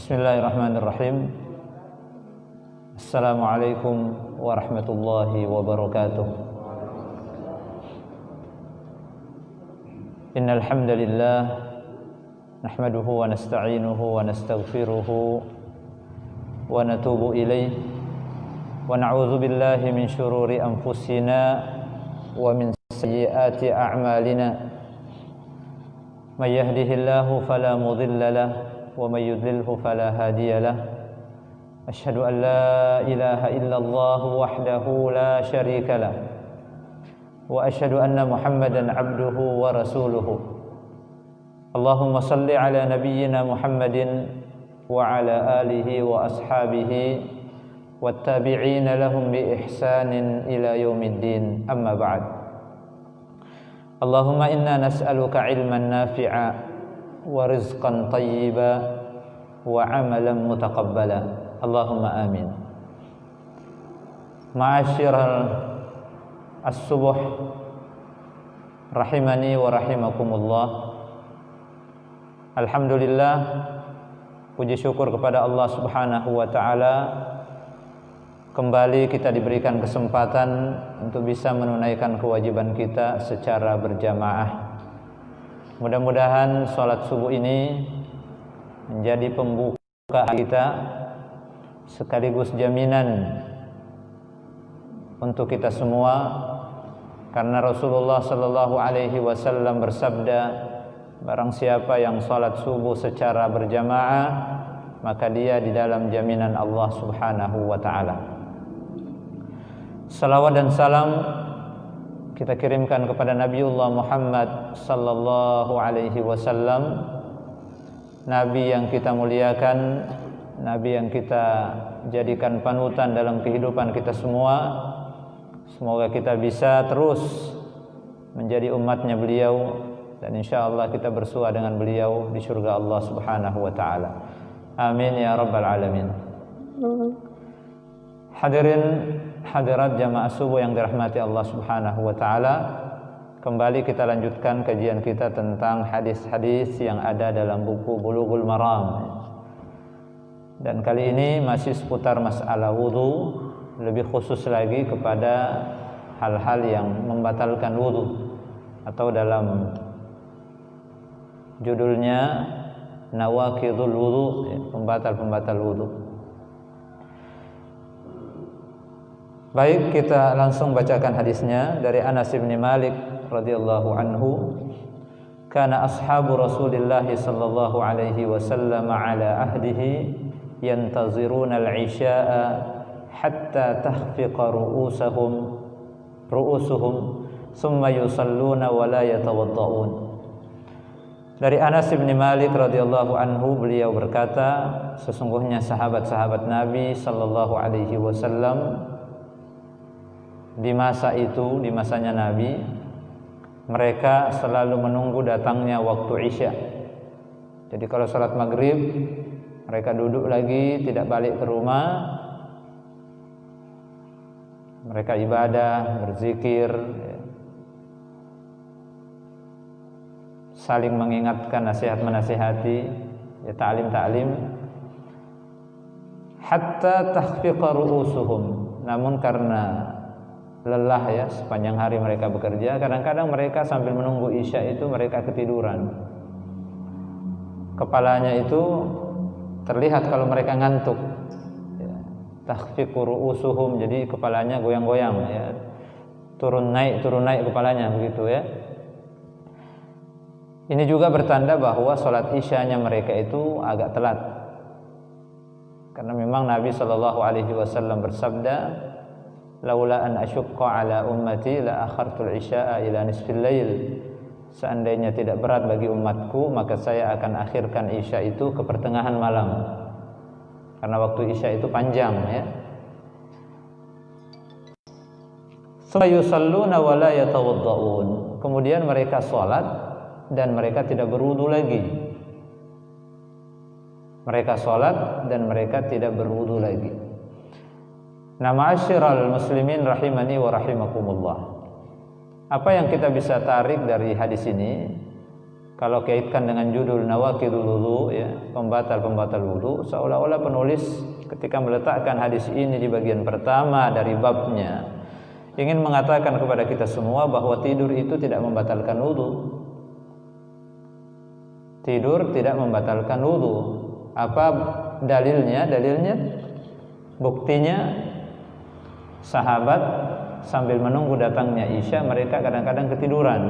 Bismillahirrahmanirrahim. Assalamualaikum warahmatullahi wabarakatuh. Innal hamdalillah nahmaduhu wa nasta'inuhu wa nastaghfiruhu wa natubu ilaih wa na'udzu billahi min syururi anfusina wa min sayyiati a'malina. May yahdihillahu fala mudilla lahu wa may yudlilhu fala hadiya lahu. Asyhadu an la ilaha illallah wahdahu la syarika lahu wa asyhadu anna Muhammadan abduhu wa rasuluhu. Allahumma salli ala nabiyyina Muhammadin wa ala alihi wa ashabihi wattabi'ina lahum bi ihsanin ila yaumiddin. Amma ba'd. Allahumma inna nas'aluka ilman nafi'a wa rizqan tayyiba wa amalan mutaqabbala. Allahumma amin. Ma'asyiral as-subuh rahimani wa rahimakumullah. Alhamdulillah, puji syukur kepada Allah Subhanahu wa taala, kembali kita diberikan kesempatan untuk bisa menunaikan kewajiban kita secara berjamaah. Mudah-mudahan sholat subuh ini menjadi pembuka kita sekaligus jaminan untuk kita semua, karena Rasulullah sallallahu alaihi wasallam bersabda, barang siapa yang sholat subuh secara berjamaah, maka dia di dalam jaminan Allah Subhanahu wa taala. Salawat dan salam kita kirimkan kepada Nabiullah Muhammad sallallahu alaihi wasallam, nabi yang kita muliakan, nabi yang kita jadikan panutan dalam kehidupan kita semua. Semoga kita bisa terus menjadi umatnya beliau, dan insyaallah kita bersua dengan beliau di surga Allah Subhanahu wa taala. Amin ya rabbal alamin. Hadirin hadirat jamaah subuh yang dirahmati Allah Subhanahu wa taala, kembali kita lanjutkan kajian kita tentang hadis-hadis yang ada dalam buku Bulughul Maram. Dan kali ini masih seputar masalah wudu, lebih khusus lagi kepada hal-hal yang membatalkan wudu, atau dalam judulnya Nawaqidul Wudu, pembatal-pembatal wudu. Baik, kita langsung bacakan hadisnya dari Anas bin Malik radhiyallahu anhu. Kana ashabu Rasulillah sallallahu alaihi wasallam ala ahdihi yantaziruna al-isya'a hatta tahfiqa ru'usuhum thumma yusalluna wa la yatawadda'un. Dari Anas bin Malik radhiyallahu anhu, beliau berkata, sesungguhnya sahabat-sahabat Nabi sallallahu alaihi wasallam di masa itu, di masanya Nabi, mereka selalu menunggu datangnya waktu Isya. Jadi kalau salat maghrib, mereka duduk lagi, tidak balik ke rumah. Mereka ibadah, berzikir, saling mengingatkan, nasihat-menasihati, ya, ta'lim-ta'lim. Hatta tahfiqa ru'usuhum. Namun karena lelah, ya, sepanjang hari mereka bekerja, kadang-kadang mereka sambil menunggu Isya itu mereka ketiduran. Kepalanya itu terlihat kalau mereka ngantuk, ya. Tahfiqu ru'usuhum, jadi kepalanya goyang-goyang, ya. Turun naik kepalanya, begitu, ya. Ini juga bertanda bahwa sholat Isyanya mereka itu agak telat, karena memang Nabi sallallahu alaihi wasallam bersabda, laula an asyqa ala ummati la akhartul isya'a ila nisfil lail. Seandainya tidak berat bagi umatku, maka saya akan akhirkan Isya itu ke pertengahan malam, karena waktu Isya itu panjang, ya. Tsumma yusalluna wa la yatawadda'un. Kemudian mereka salat dan mereka tidak berwudu lagi. Mereka salat dan mereka tidak berwudu lagi. Nah, ma'asyiral muslimin rahimani wa rahimakumullah. Apa yang kita bisa tarik dari hadis ini? kalau kaitkan dengan judul nawaqidul wudu ya, pembatal-pembatal wudu, seolah-olah penulis ketika meletakkan hadis ini di bagian pertama dari babnya ingin mengatakan kepada kita semua bahwa tidur itu tidak membatalkan wudu. Tidur tidak membatalkan wudu. Apa dalilnya? Dalilnya, buktinya sahabat sambil menunggu datangnya Isya mereka kadang-kadang ketiduran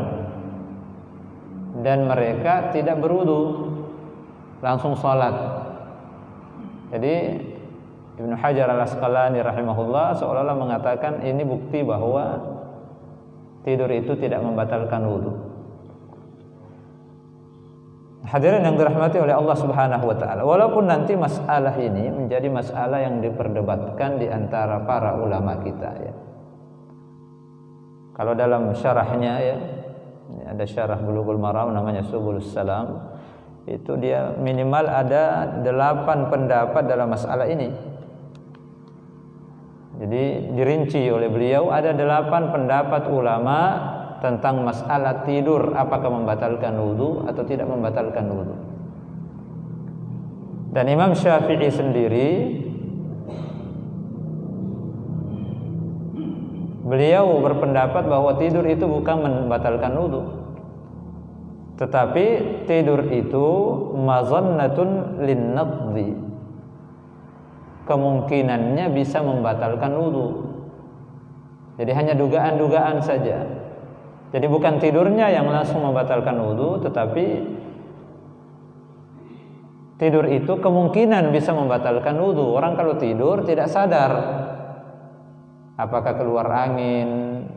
dan mereka tidak berwudu, langsung sholat. Jadi Ibnu Hajar Al-Asqalani rahimahullah seolah-olah mengatakan ini bukti bahwa tidur itu tidak membatalkan wudu. Hadirin yang dirahmati oleh Allah Subhanahu wa taala, walaupun nanti masalah ini menjadi masalah yang diperdebatkan di antara para ulama kita ya. Kalau dalam syarahnya ya, ada syarah Bulughul Maram namanya Subulus Salam, itu dia minimal ada 8 pendapat dalam masalah ini. Jadi dirinci oleh beliau ada 8 pendapat ulama tentang masalah tidur, apakah membatalkan wudu atau tidak membatalkan wudu. Dan Imam Syafi'i sendiri beliau berpendapat bahwa tidur itu bukan membatalkan wudu, tetapi tidur itu mazannatun linnaqdi, kemungkinannya bisa membatalkan wudu. Jadi hanya dugaan-dugaan saja. Jadi bukan tidurnya yang langsung membatalkan wudu, tetapi tidur itu kemungkinan bisa membatalkan wudu. Orang kalau tidur tidak sadar apakah keluar angin,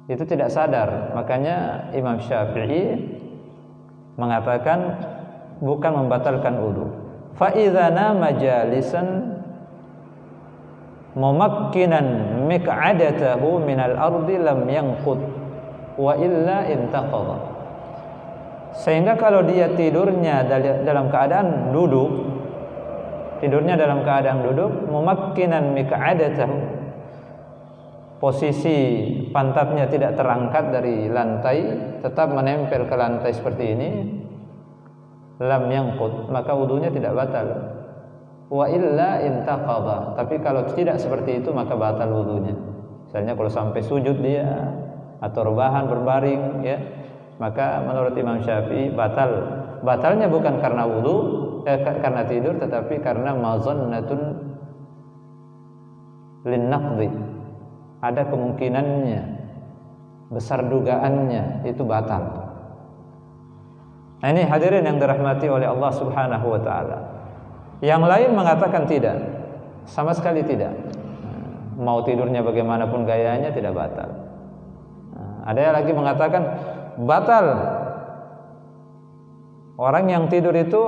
itu tidak sadar. Makanya Imam Syafi'i mengatakan bukan membatalkan wudu. Fa idza nama jalisan mumakkinan miq'adatahu minal ardi lam yanqud wa illa intaqadha. Sehingga kalau dia tidurnya dalam keadaan duduk, tidurnya dalam keadaan duduk, mumakkinan miq'adatahu, posisi pantatnya tidak terangkat dari lantai, tetap menempel ke lantai seperti ini, lam yanqud, maka wudunya tidak batal. Wa illa intaqadha, tapi kalau tidak seperti itu maka batal wudunya. Misalnya kalau sampai sujud dia atau rebahan berbaring ya, maka menurut Imam Syafi'i batal. Batalnya bukan karena wudu, karena tidur, tetapi karena mazannatun linnaqdi, ada kemungkinannya, besar dugaannya itu batal. Nah, ini hadirin yang dirahmati oleh Allah Subhanahu wa taala. Yang lain mengatakan tidak, sama sekali tidak. Mau tidurnya bagaimanapun gayanya tidak batal. Ada yang lagi mengatakan batal. Orang yang tidur itu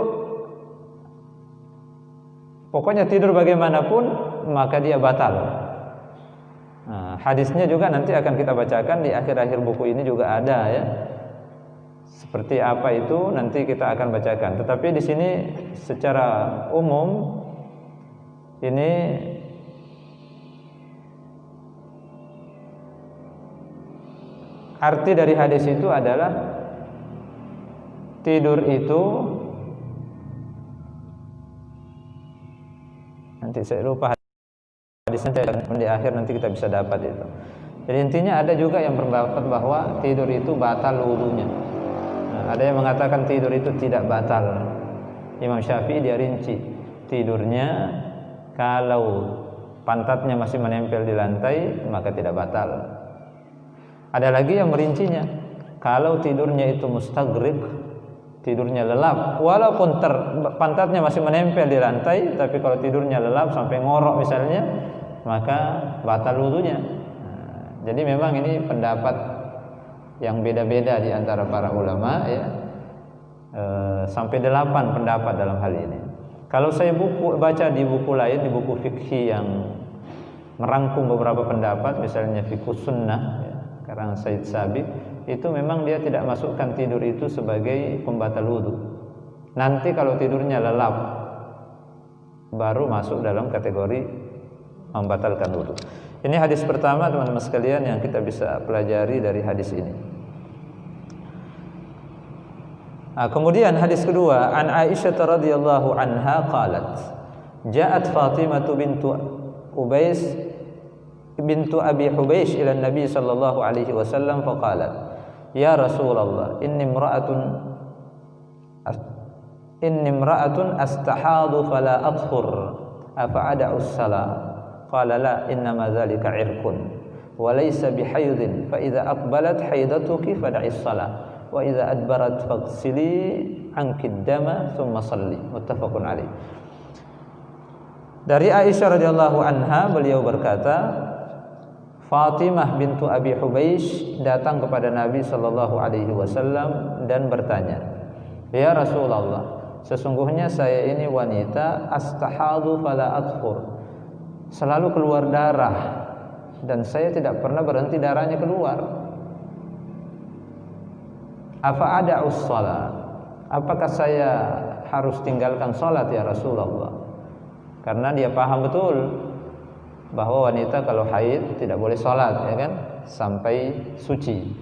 pokoknya tidur bagaimanapun maka dia batal. Hadisnya juga nanti akan kita bacakan di akhir-akhir buku ini juga ada ya. Seperti apa itu nanti kita akan bacakan. Tetapi di sini secara umum ini arti dari hadis itu adalah tidur itu, nanti saya lupa hadisnya, di akhir nanti kita bisa dapat itu. Jadi intinya ada juga yang berpendapat bahwa tidur itu batal wudunya. Ada yang mengatakan tidur itu tidak batal. Imam Syafi'i dia rinci, tidurnya kalau pantatnya masih menempel di lantai maka tidak batal. Ada lagi yang merincinya, kalau tidurnya itu mustaghrib, tidurnya lelap, walaupun pantatnya masih menempel di lantai, tapi kalau tidurnya lelap sampai ngorok misalnya, maka batal wudunya. Jadi memang ini pendapat yang beda-beda di antara para ulama ya, sampai 8 pendapat dalam hal ini. Kalau saya baca di buku lain, di buku fikih yang merangkum beberapa pendapat, misalnya Fiqhus Sunnah ya, karang Said Sabiq, itu memang dia tidak masukkan tidur itu sebagai pembatal wudu. Nanti kalau tidurnya lelap baru masuk dalam kategori membatalkan wudu. Ini hadis pertama teman-teman sekalian yang kita bisa pelajari dari hadis ini. Kemudian hadis kedua, an Aisyah radhiyallahu anha qalat, ja'at Fatimah bintu Abi Hubeish ila Nabi sallallahu alaihi wasallam faqalat, ya Rasulullah, inni imra'atun astahadu fala athhur afa ada'u as-salah. Qala la, innama dzalika 'irqun wa laysa bihaydin, fa idza aqbalat haydatuki fad'i as-salah wa idza adbarat faghsili anki ad-dama thumma shalli. Muttafaqun alaih. Dari Aisyah radhiyallahu anha, beliau berkata, Fatimah bintu Abi Hubeish datang kepada Nabi sallallahu alaihi wasallam dan bertanya, ya Rasulullah, sesungguhnya saya ini wanita astahadu fala athhur, selalu keluar darah dan saya tidak pernah berhenti darahnya keluar. Apa ada ussalah? Apakah saya harus tinggalkan salat ya Rasulullah? Karena dia paham betul bahwa wanita kalau haid tidak boleh salat, ya kan, sampai suci.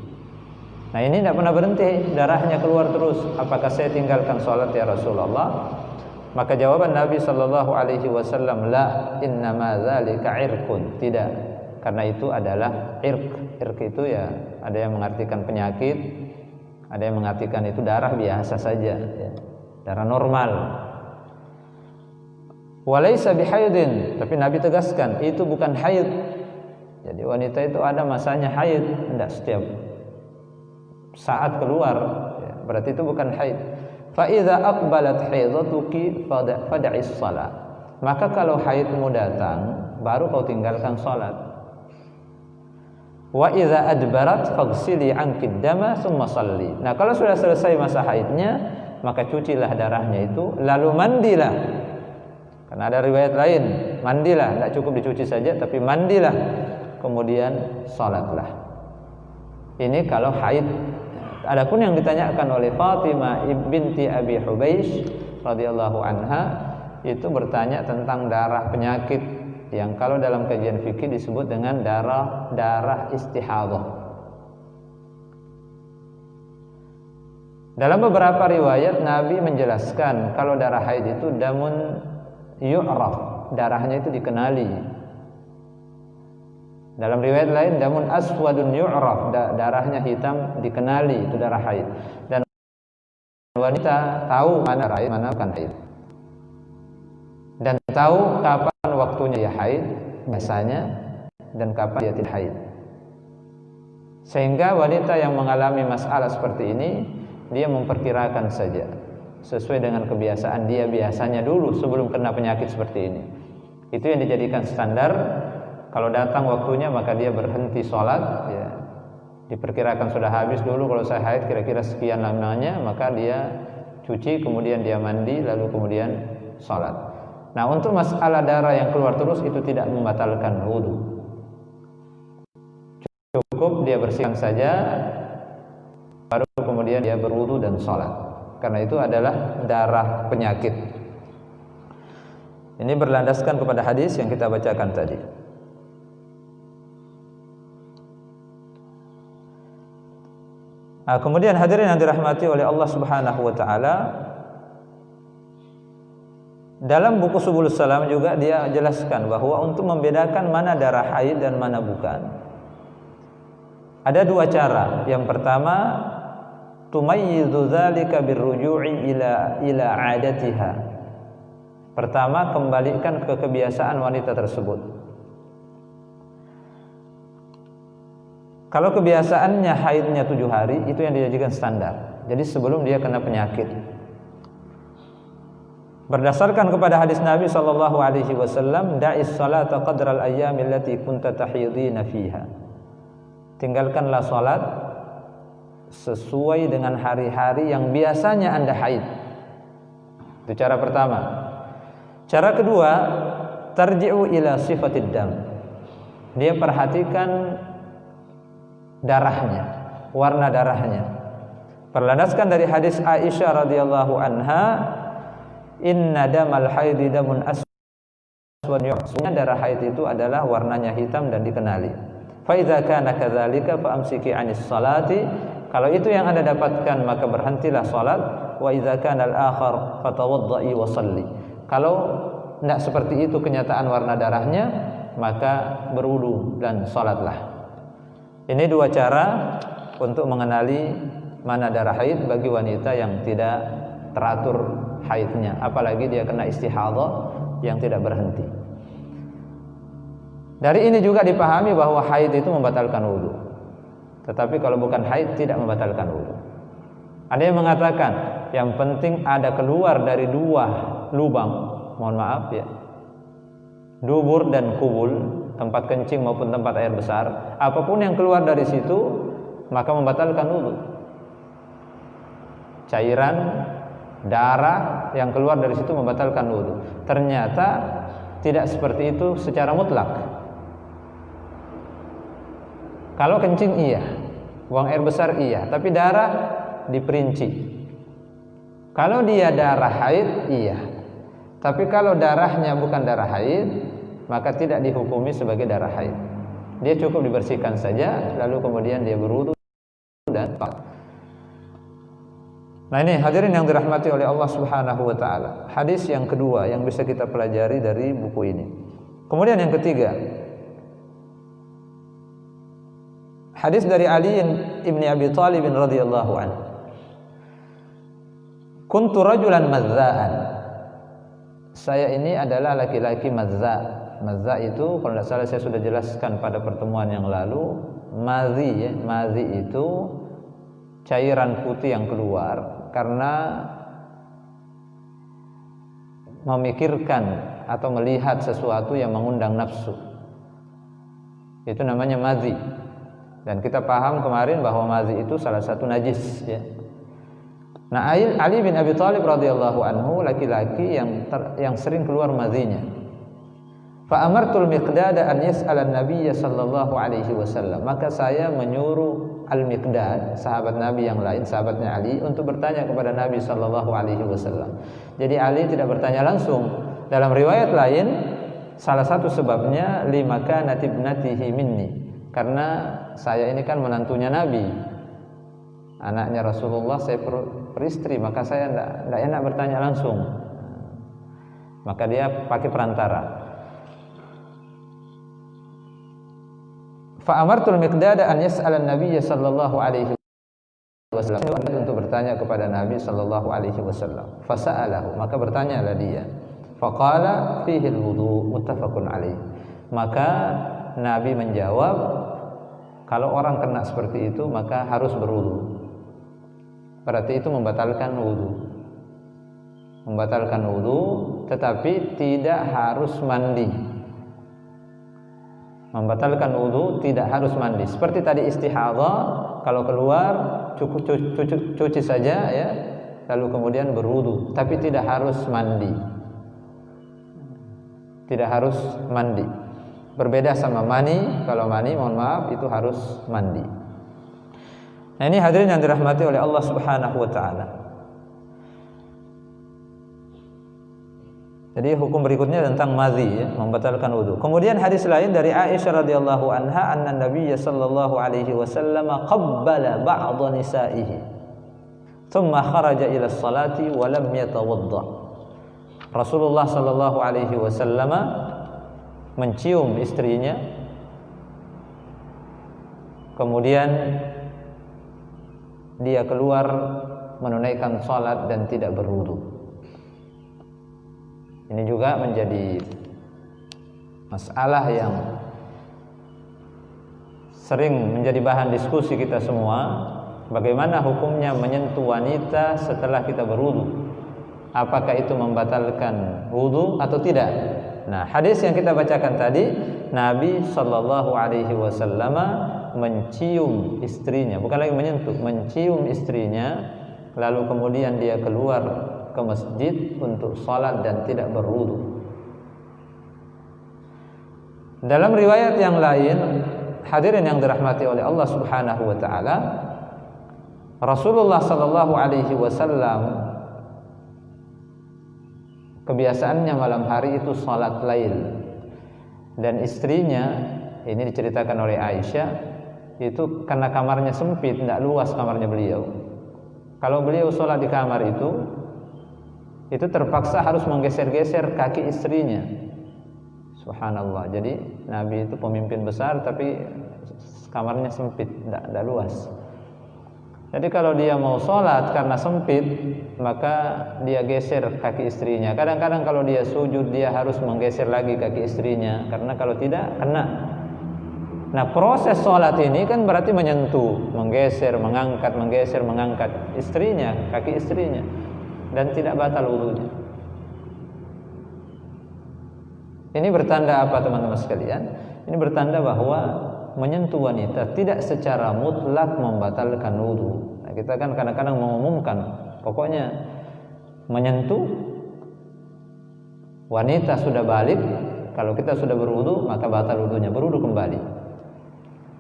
Nah, ini tidak pernah berhenti, darahnya keluar terus. Apakah saya tinggalkan salat ya Rasulullah? Maka jawaban Nabi sallallahu alaihi wasallam, la, innama dzalika 'irqun. Tidak, karena itu adalah irq. Irq itu ya ada yang mengartikan penyakit, ada yang mengartikan itu darah biasa saja, ya, darah normal. Walaysa bihaidin, tapi Nabi tegaskan itu bukan haid. Jadi wanita itu ada masanya haid, tidak setiap saat keluar, ya, berarti itu bukan haid. Fa idza aqbalat haidatuki fad'is shalah. Maka kalau haidmu datang, baru kau tinggalkan salat. Wa idza adbarat faghsili anki ad-dama tsumma shalli. Nah, kalau sudah selesai masa haidnya, maka cucilah darahnya itu, lalu mandilah. Karena ada riwayat lain, mandilah, tidak cukup dicuci saja, tapi mandilah, kemudian salatlah. Ini kalau haid. Adapun yang ditanyakan oleh Fatimah binti Abi Hubeish radhiyallahu anha, itu bertanya tentang darah penyakit yang kalau dalam kajian fikih disebut dengan darah istihadhah. Dalam beberapa riwayat Nabi menjelaskan kalau darah haid itu damun yu'raf, darahnya itu dikenali. Dalam riwayat lain damun aswadun yu'raf, darahnya hitam dikenali, itu darah haid. Dan wanita tahu mana haid, mana bukan haid. Dan tahu kapan waktunya dia haid biasanya dan kapan dia tidak haid. Sehingga wanita yang mengalami masalah seperti ini, dia memperkirakan saja sesuai dengan kebiasaan dia biasanya dulu sebelum kena penyakit seperti ini. Itu yang dijadikan standar. Kalau datang waktunya maka dia berhenti sholat, ya, diperkirakan sudah habis dulu. Kalau saya haid kira-kira sekian lamanya, maka dia cuci, kemudian dia mandi, lalu kemudian sholat. Nah, untuk masalah darah yang keluar terus itu tidak membatalkan wudu. Cukup dia bersihkan saja, baru kemudian dia berwudu dan sholat. Karena itu adalah darah penyakit. Ini berlandaskan kepada hadis yang kita bacakan tadi. Kemudian hadirin yang dirahmati oleh Allah Subhanahu wa taala, dalam buku Subulus Salam juga dia jelaskan bahwa untuk membedakan mana darah haid dan mana bukan, ada dua cara. Yang pertama, tumayyizu dzalika birruju'i ila 'adatiha. Pertama, kembalikan ke kebiasaan wanita tersebut. Kalau kebiasaannya haidnya 7 hari, itu yang dijadikan standar. Jadi sebelum dia kena penyakit. Berdasarkan kepada hadis Nabi sallallahu alaihi wasallam, da'is salata qadral ayyamil lati kunta tahidina fiha. Tinggalkanlah salat sesuai dengan hari-hari yang biasanya Anda haid. Itu cara pertama. Cara kedua, tarji'u ila sifatid dam. Dia perhatikan darahnya, warna darahnya. Berlandaskan dari hadis Aisyah radhiyallahu anha, inna damal haidi damun aswad yu'raf. Darah haid itu adalah warnanya hitam dan dikenali. Fa idza kana kadzalika fa amsiki 'anis salati. Kalau itu yang Anda dapatkan, maka berhentilah salat. wa idza kana al-akhar fatawaddai wa shalli. Kalau tidak seperti itu kenyataan warna darahnya, maka berwudu dan salatlah. Ini dua cara untuk mengenali mana darah haid bagi wanita yang tidak teratur haidnya, apalagi dia kena istihadhah yang tidak berhenti. Dari ini juga dipahami bahwa haid itu membatalkan wudu. Tetapi kalau bukan haid tidak membatalkan wudu. Ada yang mengatakan yang penting ada keluar dari dua lubang, mohon maaf ya, dubur dan kubul, tempat kencing maupun tempat air besar, apapun yang keluar dari situ maka membatalkan wudu. Cairan darah yang keluar dari situ membatalkan wudu. Ternyata tidak seperti itu secara mutlak. Kalau kencing iya, buang air besar iya, tapi darah diperinci. Kalau dia darah haid iya, tapi kalau darahnya bukan darah haid, maka tidak dihukumi sebagai darah haid. Dia cukup dibersihkan saja, lalu kemudian dia berwudu dan Nah ini hadirin yang dirahmati oleh Allah Subhanahu wa taala. Hadis yang kedua yang bisa kita pelajari dari buku ini. Kemudian yang ketiga, hadis dari Ali ibn Abi Thalib radhiyallahu anhu. Kuntu rajulan mazza'an. Saya ini adalah laki-laki mazza'. Mazza' itu kalau tidak salah saya sudah jelaskan pada pertemuan yang lalu, madhi ya. Madhi itu cairan putih yang keluar karena memikirkan atau melihat sesuatu yang mengundang nafsu. Itu namanya madhi. Dan kita paham kemarin bahwa madhi itu salah satu najis ya. Nah, Ali bin Abi Thalib radhiyallahu anhu laki-laki yang sering keluar madhinya. Fa amartul Miqdad an yas'ala an-nabiy sallallahu alaihi wasallam. Maka saya menyuruh Al-Miqdad, sahabat Nabi yang lain, sahabatnya Ali, untuk bertanya kepada Nabi sallallahu alaihi wasallam. Jadi Ali tidak bertanya langsung. Dalam riwayat lain, salah satu sebabnya limaka natibnatihi minni. Karena saya ini kan menantunya Nabi, anaknya Rasulullah, saya peristri, maka saya tidak enak bertanya langsung. Maka dia pakai perantara. Fa amartul Miqdad an yas'ala an-nabiy sallallahu alaihi wasallam, untuk bertanya kepada Nabi sallallahu alaihi wasallam. Fa sa'alahu, maka bertanyalah dia. Fa qala fihi al-wudu muttafaqun alaih. Maka Nabi menjawab, kalau orang kena seperti itu maka harus berwudu. Berarti itu membatalkan wudu. Membatalkan wudu, tetapi tidak harus mandi. Membatalkan wudu tidak harus mandi. Seperti tadi istihadhah, kalau keluar cukup cuci saja ya, lalu kemudian berwudu, tapi tidak harus mandi. Tidak harus mandi. Berbeda sama mani. Kalau mani, mohon maaf, itu harus mandi. Nah ini hadirin yang dirahmati oleh Allah Subhanahu wa taala. Jadi hukum berikutnya tentang madhi ya, membatalkan wudu. Kemudian hadis lain dari Aisyah radhiyallahu anha, anna Nabiy sallallahu alaihi wasallam qabbala ba'd nisa'ihi thumma kharaja ila as-salati wa lam yatawadda. Rasulullah sallallahu alaihi wasallam mencium istrinya, kemudian dia keluar menunaikan salat dan tidak berwudu. Ini juga menjadi masalah yang sering menjadi bahan diskusi kita semua. Bagaimana hukumnya menyentuh wanita setelah kita berwudu? Apakah itu membatalkan wudu atau tidak? Nah, hadis yang kita bacakan tadi, Nabi sallallahu alaihi wasallam mencium istrinya, bukan lagi menyentuh, mencium istrinya, lalu kemudian dia keluar ke masjid untuk salat dan tidak berwudu. Dalam riwayat yang lain, hadirin yang dirahmati oleh Allah Subhanahu wa taala, Rasulullah sallallahu alaihi wasallam kebiasaannya malam hari itu salat lail, dan istrinya, ini diceritakan oleh Aisyah, itu karena kamarnya sempit, tidak luas kamarnya beliau, Kalau beliau sholat di kamar itu terpaksa harus menggeser-geser kaki istrinya. Subhanallah. Jadi Nabi itu pemimpin besar tapi kamarnya sempit, tidak luas. Jadi kalau dia mau sholat karena sempit, maka dia geser kaki istrinya. Kadang-kadang kalau dia sujud, dia harus menggeser lagi kaki istrinya, karena kalau tidak kena. Nah, proses sholat ini kan berarti menyentuh, menggeser, mengangkat, menggeser, mengangkat istrinya, kaki istrinya, dan tidak batal wudunya. Ini bertanda apa, teman-teman sekalian? Ini bertanda bahwa menyentuh wanita tidak secara mutlak membatalkan wudu. Nah, kita kan kadang-kadang mengumumkan, pokoknya menyentuh wanita sudah balik, kalau kita sudah berwudu maka batal wudunya, berwudu kembali.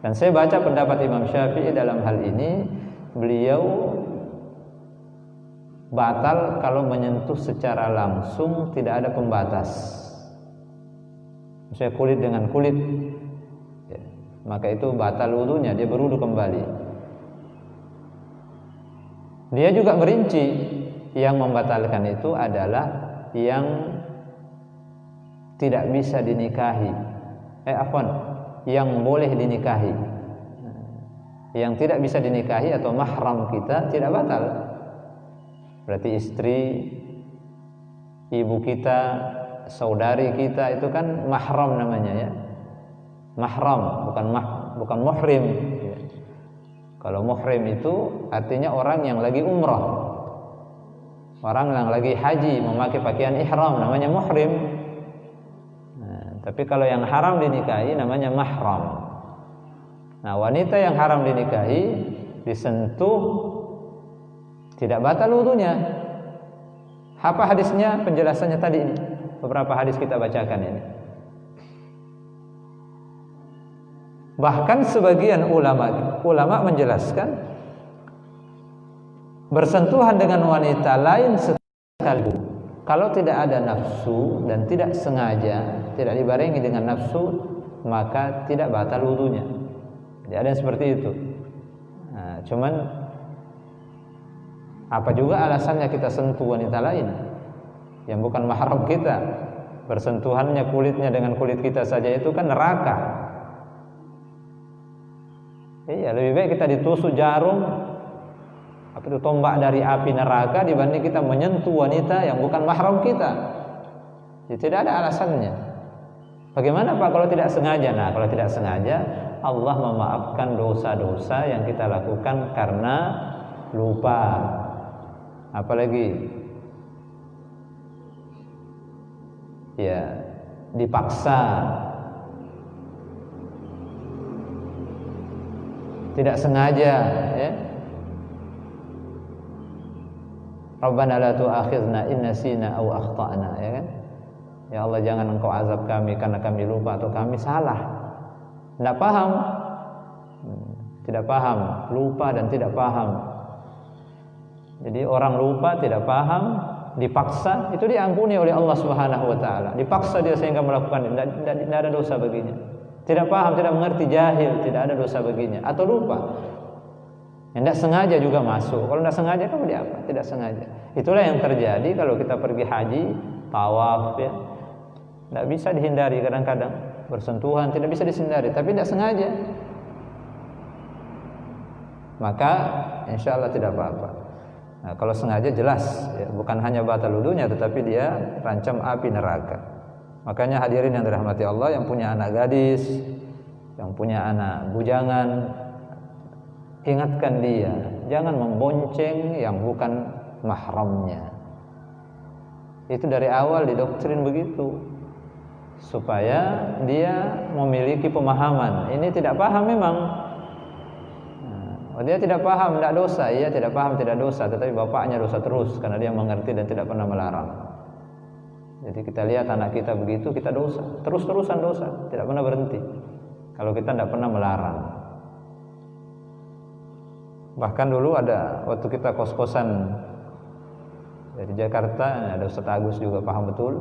Dan saya baca pendapat Imam Syafi'i dalam hal ini, beliau batal kalau menyentuh secara langsung, tidak ada pembatas. Misalnya kulit dengan kulit, maka itu batal wudunya, dia berwudu kembali. Dia juga merinci, yang membatalkan itu adalah yang tidak bisa dinikahi. Yang boleh dinikahi. Yang tidak bisa dinikahi atau mahram kita tidak batal. Berarti istri, ibu kita, saudari kita itu kan mahram namanya ya. Mahram, bukan muhrim. Kalau muhrim itu artinya orang yang lagi umrah, orang yang lagi haji memakai pakaian ihram, namanya muhrim. Nah, tapi kalau yang haram dinikahi namanya mahram. Nah, wanita yang haram dinikahi disentuh tidak batal wudunya. Apa hadisnya? Penjelasannya tadi ini. Beberapa hadis kita bacakan ini. Bahkan sebagian ulama menjelaskan bersentuhan dengan wanita lain sekali kalau tidak ada nafsu dan tidak sengaja, tidak dibarengi dengan nafsu, maka tidak batal wudunya. Jadi ada yang seperti itu. Nah, cuman apa juga alasannya kita sentuh wanita lain yang bukan mahram kita? Bersentuhannya kulitnya dengan kulit kita saja itu kan neraka. Iya, lebih baik kita ditusuk jarum, tombak dari api neraka, dibanding kita menyentuh wanita yang bukan mahram kita. Jadi tidak ada alasannya. Bagaimana Pak kalau tidak sengaja? Nah, kalau tidak sengaja, Allah memaafkan dosa-dosa yang kita lakukan karena lupa. Apalagi ya dipaksa, tidak sengaja ya. Rabbana la tu'akhidna in nasina aw akhtana, ya kan? Ya Allah, jangan Engkau azab kami karena kami lupa atau kami salah. Tidak paham. Tidak paham, lupa dan tidak paham. Jadi orang lupa, tidak paham, dipaksa, itu diampuni oleh Allah Subhanahu wa taala. Dipaksa dia sehingga melakukan, tidak ada dosa baginya. Tidak paham, tidak mengerti, jahil, tidak ada dosa baginya. Atau lupa, tidak sengaja juga masuk. Kalau tidak sengaja, kamu di apa? Tidak sengaja. Itulah yang terjadi kalau kita pergi haji, tawaf, ya. Tidak bisa dihindari, kadang-kadang bersentuhan tidak bisa dihindari, tapi tidak sengaja, maka insya Allah tidak apa-apa. Nah, kalau sengaja jelas, ya, bukan hanya batal wudunya, tetapi dia terancam api neraka. Makanya hadirin yang dirahmati Allah, yang punya anak gadis, yang punya anak bujangan, ingatkan dia, jangan membonceng yang bukan mahramnya. Itu dari awal didoktrin begitu, supaya dia memiliki pemahaman. Ini tidak paham memang. Dia tidak paham, tidak dosa. Ia tidak paham, tidak dosa, tetapi bapaknya dosa terus karena dia mengerti dan tidak pernah melarang. Jadi kita lihat anak kita begitu, kita dosa, terus-terusan dosa, tidak pernah berhenti kalau kita tidak pernah melarang. Bahkan dulu ada waktu kita kos-kosan di Jakarta, ada Ustaz Agus juga paham betul.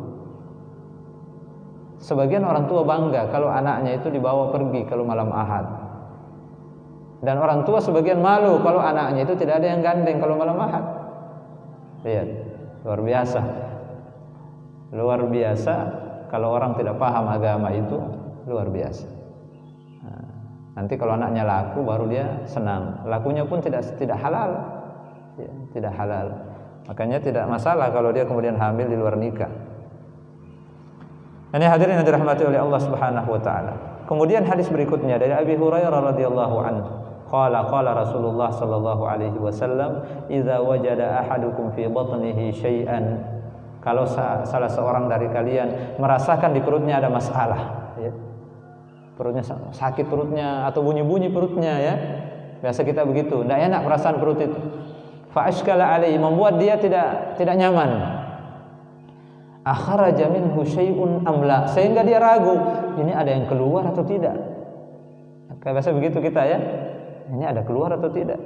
Sebagian orang tua bangga kalau anaknya itu dibawa pergi kalau malam Ahad. Dan orang tua sebagian malu kalau anaknya itu tidak ada yang gandeng kalau malam Ahad. Lihat, luar biasa. Luar biasa kalau orang tidak paham agama itu, luar biasa. Nah, nanti kalau anaknya laku baru dia senang. Lakunya pun tidak halal. Ya, tidak halal. Makanya tidak masalah kalau dia kemudian hamil di luar nikah. Ini hadirin yang dirahmati oleh Allah Subhanahu wa taala. Kemudian hadis berikutnya dari Abi Hurairah radhiyallahu anhu, qala Rasulullah sallallahu alaihi wasallam, "Idza wajada ahadukum fi batnihi syai'an." Kalau salah seorang dari kalian merasakan di perutnya ada masalah, ya. Perutnya sakit perutnya atau bunyi-bunyi perutnya, ya. Biasa kita begitu, tidak enak perasaan perut itu. Fa ashkala alaihi, membuat dia tidak nyaman. Akhraja minhu syai'un am la, sehingga dia ragu, ini ada yang keluar atau tidak. Kayak biasa begitu kita, ya. Ini ada keluar atau tidak.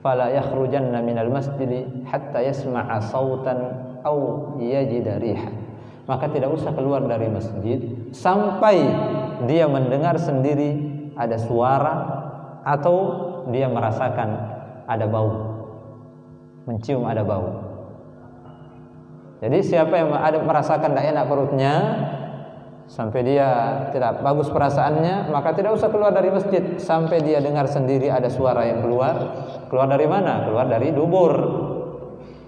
Fala yakhrujanna minal masjid hatta yasma'a sautan aw yajida rihan. Maka tidak usah keluar dari masjid sampai dia mendengar sendiri ada suara atau dia merasakan ada bau, mencium ada bau. Jadi siapa yang merasakan tidak enak perutnya sampai dia tidak bagus perasaannya, maka tidak usah keluar dari masjid sampai dia dengar sendiri ada suara yang keluar. Keluar dari mana? Keluar dari dubur.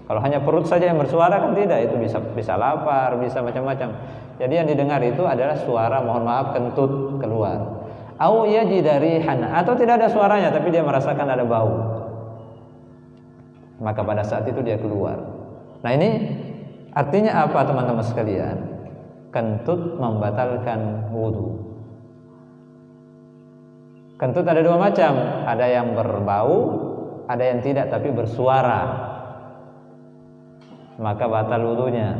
Kalau hanya perut saja yang bersuara kan tidak, itu bisa lapar, bisa macam-macam. Jadi yang didengar itu adalah suara, mohon maaf, kentut keluar. Au yajida rihan, atau tidak ada suaranya tapi dia merasakan ada bau. Maka pada saat itu dia keluar. Nah, ini artinya apa teman-teman sekalian? Kentut membatalkan wudu. Kentut ada dua macam, ada yang berbau, ada yang tidak tapi bersuara. Maka batal wudunya.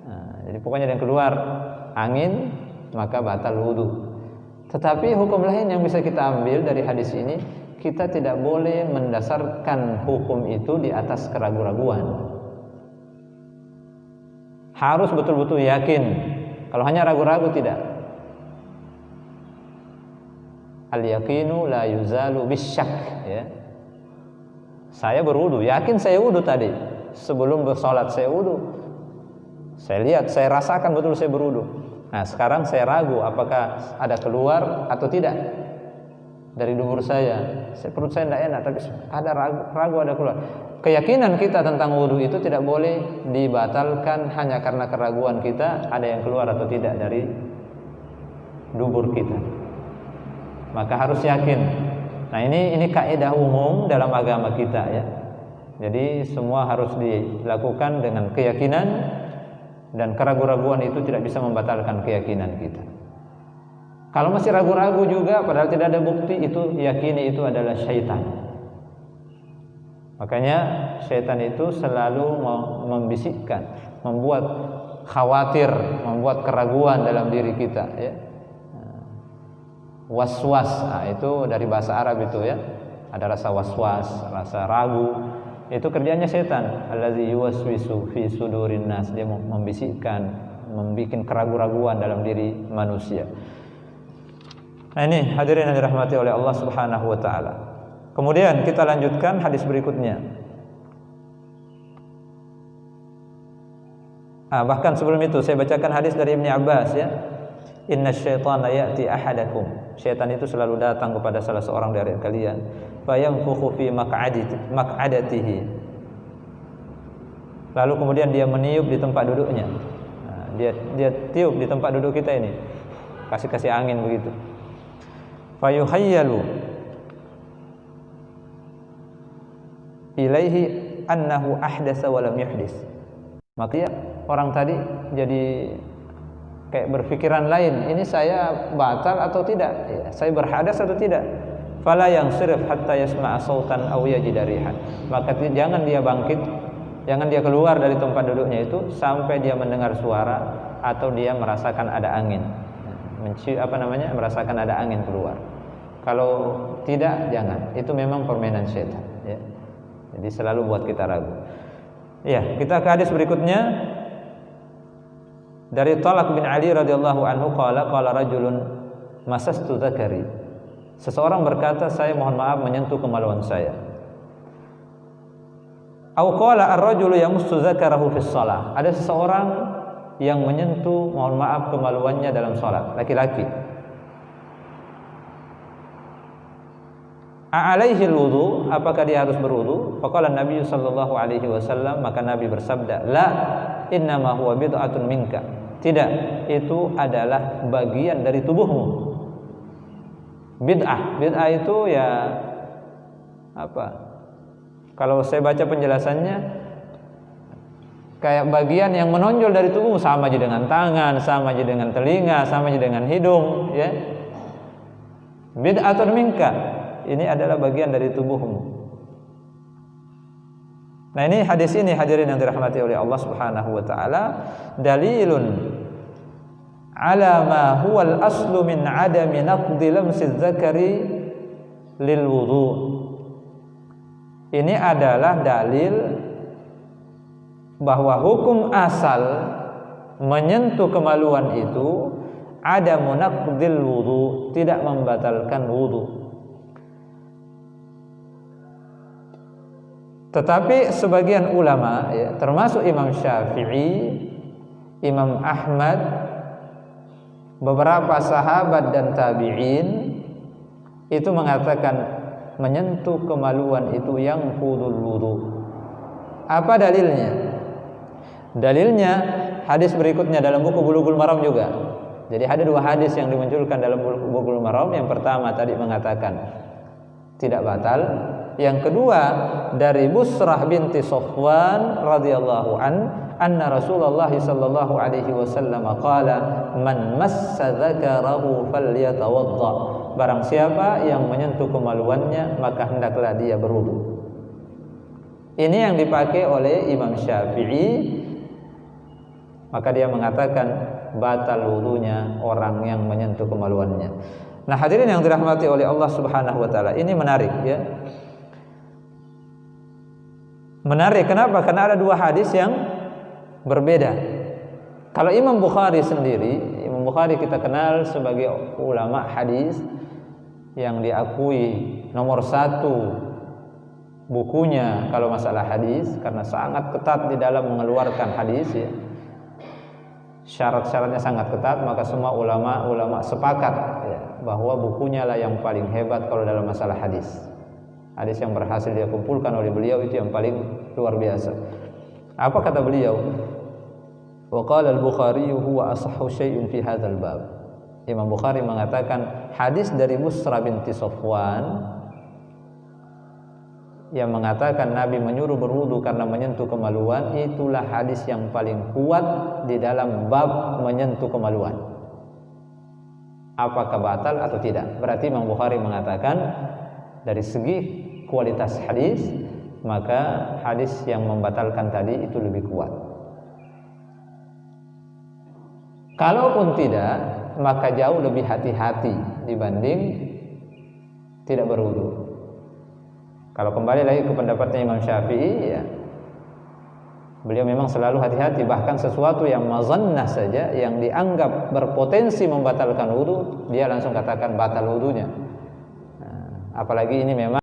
Nah, jadi pokoknya yang keluar angin maka batal wudu. Tetapi hukum lain yang bisa kita ambil dari hadis ini, kita tidak boleh mendasarkan hukum itu di atas keraguan-raguan. Harus betul-betul yakin. Kalau hanya ragu-ragu tidak. Al-yaqinu la yuzalu bisyak, ya. Saya berwudu, yakin saya wudu tadi. Sebelum bersolat saya wudu. Saya lihat, saya rasakan betul saya berwudu. Nah, sekarang saya ragu apakah ada keluar atau tidak dari dubur saya. Perut saya tidak enak, tapi ada ragu ada keluar. Keyakinan kita tentang wudu itu tidak boleh dibatalkan hanya karena keraguan kita ada yang keluar atau tidak dari dubur kita. Maka harus yakin. Nah, ini kaidah umum dalam agama kita, ya. Jadi semua harus dilakukan dengan keyakinan, dan keraguan-raguan itu tidak bisa membatalkan keyakinan kita. Kalau masih ragu-ragu juga padahal tidak ada bukti, itu yakini itu adalah syaitan. Makanya syaitan itu selalu membisikkan, membuat khawatir, membuat keraguan dalam diri kita, ya. Was-was, nah, itu dari bahasa Arab itu, ya. Ada rasa was-was, rasa ragu. Itu kerjanya setan. Allazi yuwaswisu fi sudurin nas, dia membisikkan, membuat keraguan-raguan dalam diri manusia. Nah, ini hadirin yang dirahmati oleh Allah Subhanahu wa taala. Kemudian kita lanjutkan hadis berikutnya. Bahkan sebelum itu saya bacakan hadis dari Ibnu Abbas, ya. Inna syaitana ya'ti ahadakum. Syaitan itu selalu datang kepada salah seorang dari kalian. Fayanfukhu fi maq'adatihi. Lalu kemudian dia meniup di tempat duduknya. Nah, dia tiup di tempat duduk kita ini. Kasih angin begitu. Fayuhayyalu ilaihi annahu ahdatsa wa lam yuhdits. Maka orang tadi jadi kayak berpikiran lain, ini saya batal atau tidak, ya, saya berhadas atau tidak. Fala yansirif hatta yasma'a sautan aw yajida rihan. Maka jangan dia bangkit, jangan dia keluar dari tempat duduknya itu sampai dia mendengar suara atau dia merasakan ada angin. Merasakan ada angin keluar. Kalau tidak, jangan. Itu memang permainan syaitan, ya. Jadi selalu buat kita ragu. Ya, kita ke hadis berikutnya. Dari Talaq bin Ali radhiyallahu anhu qala rajulun masastu dzakari. Seseorang berkata, saya mohon maaf menyentuh kemaluan saya. Au qala ar-rajulu yamussu dzakarahu fi shalah. Ada seseorang yang menyentuh, mohon maaf, kemaluannya dalam salat, laki-laki. A'alaihi al-wudu, apakah dia harus berwudu? Faqala Nabi sallallahu alaihi wasallam, maka Nabi bersabda, la, innama huwa bid'atun minka. Tidak, itu adalah bagian dari tubuhmu. Bid'ah itu ya apa? Kalau saya baca penjelasannya, kayak bagian yang menonjol dari tubuhmu, sama aja dengan tangan, sama aja dengan telinga, sama aja dengan hidung, ya. Bid'atun minka, ini adalah bagian dari tubuhmu. Nah, ini hadis ini hadirin yang dirahmati oleh Allah Subhanahu wa taala, dalilun ala ma huwa al-aslu min adami naqdi lamsi dzakari lil wudu. Ini adalah dalil bahwa hukum asal menyentuh kemaluan itu ada munaqdil wudu, tidak membatalkan wudu. Tetapi sebagian ulama, ya, termasuk Imam Syafi'i, Imam Ahmad, beberapa sahabat dan tabi'in itu mengatakan menyentuh kemaluan itu yang qudul wudu. Apa dalilnya? Dalilnya hadis berikutnya dalam buku Bulughul Maram juga. Jadi ada dua hadis yang dimunculkan dalam Bulughul Maram. Yang pertama tadi mengatakan tidak batal. Yang kedua dari Busrah binti Safwan radhiyallahu anna Rasulullah sallallahu alaihi wasallam qala man massa dzakarahu falyatawadda. Barang siapa yang menyentuh kemaluannya maka hendaklah dia berwudu. Ini yang dipakai oleh Imam Syafi'i, maka dia mengatakan batal wudunya orang yang menyentuh kemaluannya. Nah, hadirin yang dirahmati oleh Allah Subhanahu wa taala, ini menarik, ya. Menarik kenapa? Karena ada dua hadis yang berbeda. Kalau Imam Bukhari sendiri, Imam Bukhari kita kenal sebagai ulama hadis yang diakui nomor satu bukunya kalau masalah hadis, karena sangat ketat di dalam mengeluarkan hadis, ya. Syarat-syaratnya sangat ketat, maka semua ulama sepakat, ya, bahwa bukunya lah yang paling hebat kalau dalam masalah hadis. Hadis yang berhasil dia kumpulkan oleh beliau itu yang paling luar biasa. Apa kata beliau? Wa qala al-Bukhari huwa asahhu syai'in fi hadzal bab. Imam Bukhari mengatakan hadis dari Busrah binti Safwan yang mengatakan Nabi menyuruh berwudu karena menyentuh kemaluan, itulah hadis yang paling kuat di dalam bab menyentuh kemaluan. Apakah batal atau tidak? Berarti Imam Bukhari mengatakan dari segi kualitas hadis, maka hadis yang membatalkan tadi itu lebih kuat. Kalaupun tidak, maka jauh lebih hati-hati dibanding tidak berwudu. Kalau kembali lagi ke pendapatnya Imam Syafi'i, ya, beliau memang selalu hati-hati, bahkan sesuatu yang mazannah saja yang dianggap berpotensi membatalkan wudu, dia langsung katakan batal wudunya. Nah, apalagi ini memang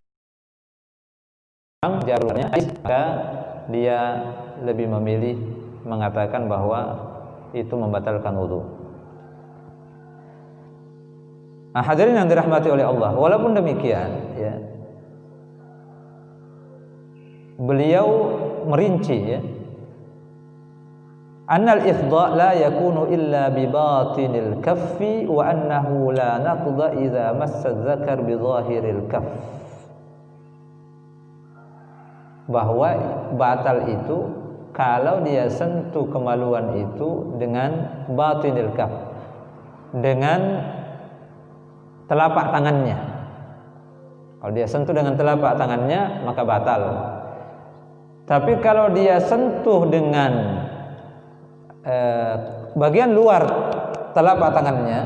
jarurnya, maka dia lebih memilih mengatakan bahwa itu membatalkan wudu. Nah, hadirin yang dirahmati oleh Allah, walaupun demikian, ya, beliau merinci, ya, annal ifdha la yakunu illa bi batinil kaffi wa annahu la naqda idza massa dzakar bi zahiril kaff. Bahwa batal itu kalau dia sentuh kemaluan itu dengan batinil kaff, dengan telapak tangannya. Kalau dia sentuh dengan telapak tangannya maka batal. Tapi kalau dia sentuh dengan bagian luar telapak tangannya,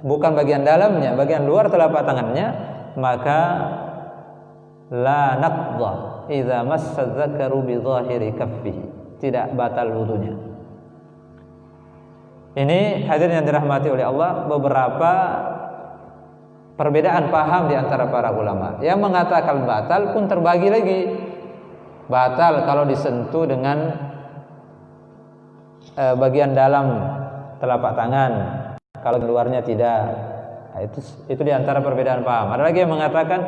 bukan bagian dalamnya, bagian luar telapak tangannya, maka la naqdha idza massa dzakaru bi zahiri kaffihi, tidak batal wudunya. Ini hadirin yang dirahmati oleh Allah, beberapa perbedaan paham di antara para ulama. Yang mengatakan batal pun terbagi lagi. Batal kalau disentuh dengan bagian dalam telapak tangan, kalau luarnya tidak. Nah, itu di antara perbedaan paham. Ada lagi yang mengatakan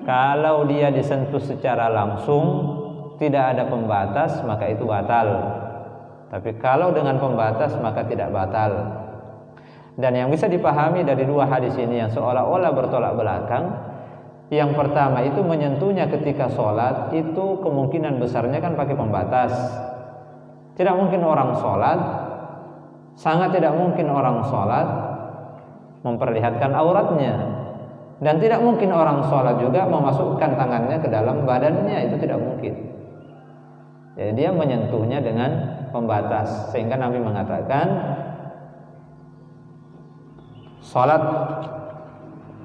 kalau dia disentuh secara langsung tidak ada pembatas maka itu batal. Tapi kalau dengan pembatas maka tidak batal. Dan yang bisa dipahami dari dua hadis ini yang seolah-olah bertolak belakang, yang pertama itu menyentuhnya ketika sholat itu kemungkinan besarnya kan pakai pembatas. Tidak mungkin orang sholat, sangat tidak mungkin orang sholat memperlihatkan auratnya, dan tidak mungkin orang sholat juga memasukkan tangannya ke dalam badannya, itu tidak mungkin. Jadi dia menyentuhnya dengan pembatas, sehingga Nabi mengatakan sholat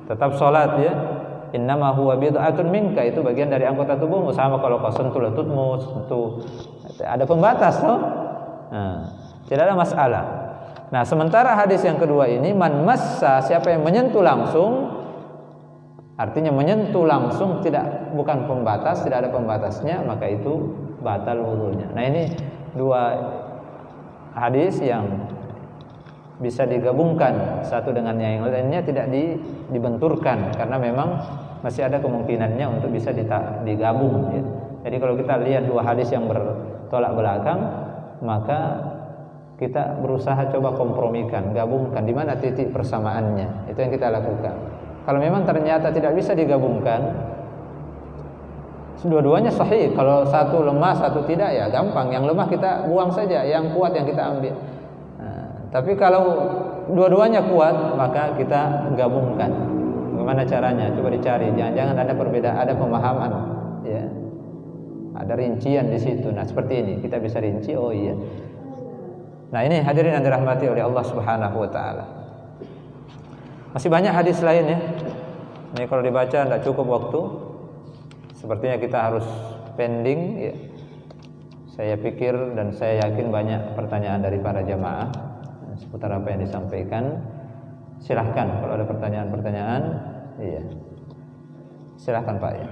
tetap sholat ya, innama huwa bid'atun minka, itu bagian dari anggota tubuhmu, sama kalau kau sentuh lututmu, sentuh, ada pembatas loh. Nah, tidak ada masalah. Nah, sementara hadis yang kedua ini man massa, siapa yang menyentuh langsung, artinya menyentuh langsung, bukan pembatas, tidak ada pembatasnya, maka itu batal wudunya. Nah, ini dua hadis yang bisa digabungkan satu dengan yang lainnya, tidak dibenturkan, karena memang masih ada kemungkinannya untuk bisa digabung ya. Jadi kalau kita lihat dua hadis yang bertolak belakang, maka kita berusaha coba kompromikan, gabungkan di mana titik persamaannya. Itu yang kita lakukan. Kalau memang ternyata tidak bisa digabungkan, dua-duanya sahih. Kalau satu lemah, satu tidak, ya gampang. Yang lemah kita buang saja, yang kuat yang kita ambil. Tapi kalau dua-duanya kuat, maka kita gabungkan. Bagaimana caranya? Coba dicari. Jangan-jangan ada perbedaan, ada pemahaman, ya. Ada rincian di situ. Nah, seperti ini kita bisa rinci. Oh iya. Nah, ini hadirin yang dirahmati oleh Allah Subhanahu wa taala. Masih banyak hadis lain ya. Ini kalau dibaca tidak cukup waktu. Sepertinya kita harus pending ya. Saya pikir dan saya yakin banyak pertanyaan dari para jamaah seputar apa yang disampaikan. Silahkan kalau ada pertanyaan-pertanyaan, iya. Silahkan Pak ya.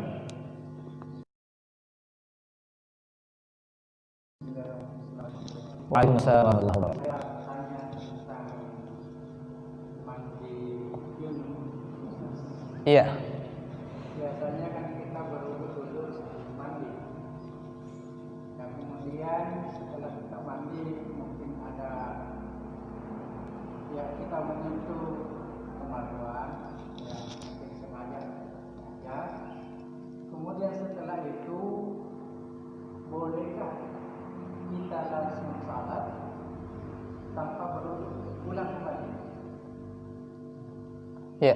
Waalaikumsalam warahmatullahi wabarakatuh. Iya. Biasanya kan kita berwudu dulu sebelum mandi. Dan kemudian setelah kita mandi mungkin ada ya kita menyentuh kemaluan yang mungkin sengaja ya. Kemudian setelah itu bolehkah kita langsung salat tanpa berwudu, ulang kembali? Ya.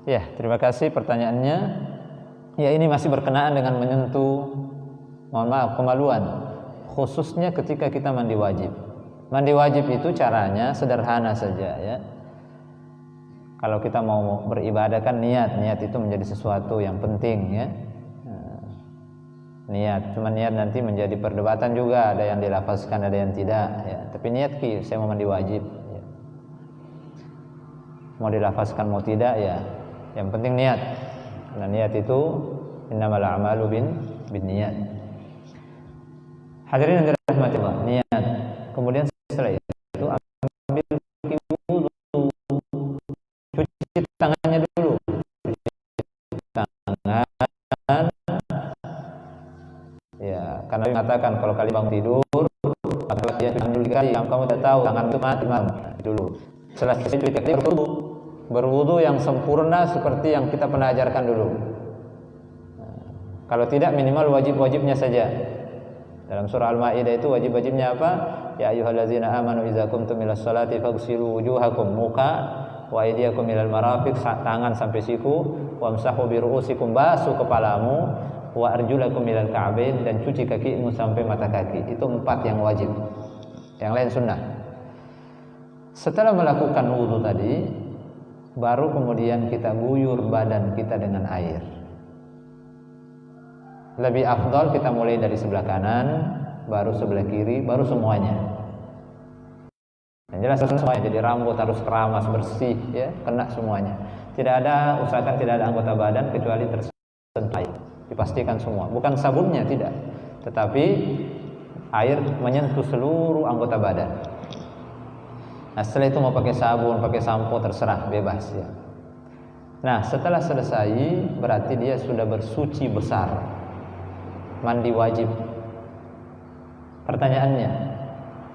Ya, terima kasih pertanyaannya. Ya, ini masih berkenaan dengan menyentuh, mohon maaf, kemaluan, khususnya ketika kita mandi wajib. Mandi wajib itu caranya sederhana saja ya. Kalau kita mau beribadah kan niat itu menjadi sesuatu yang penting ya. Niat, cuma niat nanti menjadi perdebatan juga, ada yang dilafazkan, ada yang tidak ya. Tapi niat saya mau mandi wajib ya. Mau dilafazkan mau tidak ya, yang penting niat. Karena niat itu innamal a'malu binniyat. Hadirin yang dirahmati Allah, niat. Kemudian setelah itu ambil wudu, cuci tangannya dulu. Cuci tangan. Ya, karena mengatakan kalau kalian bangun tidur, maka dia cuci dulu kali. Yang kamu tidak tahu, tangan itu mati dulu. Setelah cuci kaki berwudu yang sempurna seperti yang kita pernah ajarkan dulu. Kalau tidak minimal wajib-wajibnya saja. Dalam surah Al-Maidah itu wajib-wajibnya apa? Ya ayyuhallazina amanu idza qumtum ilas sholati faghsilu wujuhakum, muka, wa aydiyakum ilal marafiq, tangan sampai siku, wamsahu bi ru'usikum, basuh kepalamu, wa arjulakum ilal ka'bain, dan cuci kakimu sampai mata kaki. Itu 4 yang wajib. Yang lain sunnah. Setelah melakukan wudu tadi, baru kemudian kita guyur badan kita dengan air. Lebih afdal kita mulai dari sebelah kanan, baru sebelah kiri, baru semuanya. Yang jelas semuanya, jadi rambut harus keramas, bersih, ya, kena semuanya. Tidak ada, usahakan tidak ada anggota badan kecuali tersentuh air. Dipastikan semua, bukan sabunnya, tidak, tetapi air menyentuh seluruh anggota badan. Nah, setelah itu mau pakai sabun, pakai sampo, terserah, bebas ya. Nah, setelah selesai berarti dia sudah bersuci besar, mandi wajib. Pertanyaannya,